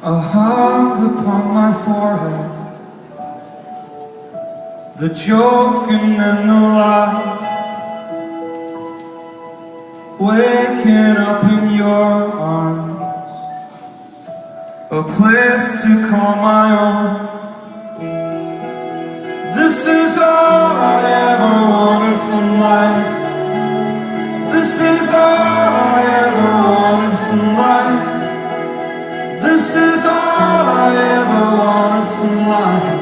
A hand upon my forehead, the joke and then the laugh, waking up in your arms, a place to call my own. This is all I ever wanted from life. This is all I ever wanted from life. This is all I ever wanted from life.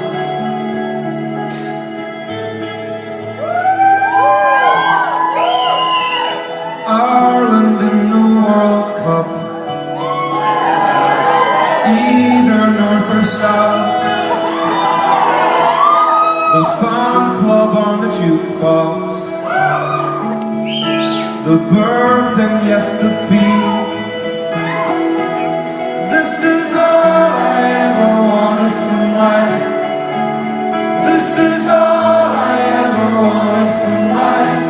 Ireland in the World Cup, either north or south. The fan club on the jukebox, the birds and yes, the bees. This is all I ever wanted from life. This is all I ever wanted from life.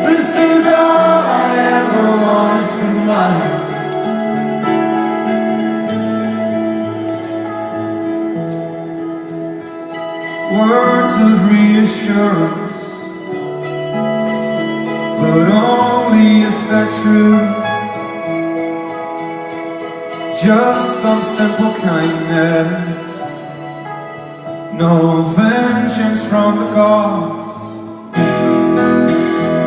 This is all I ever wanted from life. Words of reassurance, but only if they're true. Just some simple kindness, no vengeance from the gods.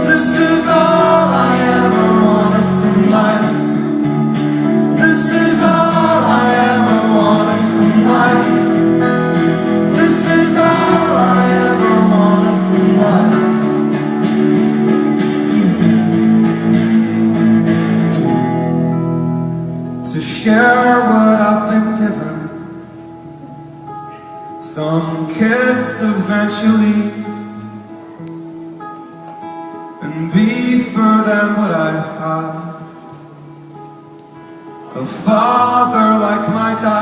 This is all I ever wanted from life. This is all I ever wanted from life. This is all I ever wanted from life. To share what I've been given. Some kids eventually, and be for them what I've had. A father like my dad.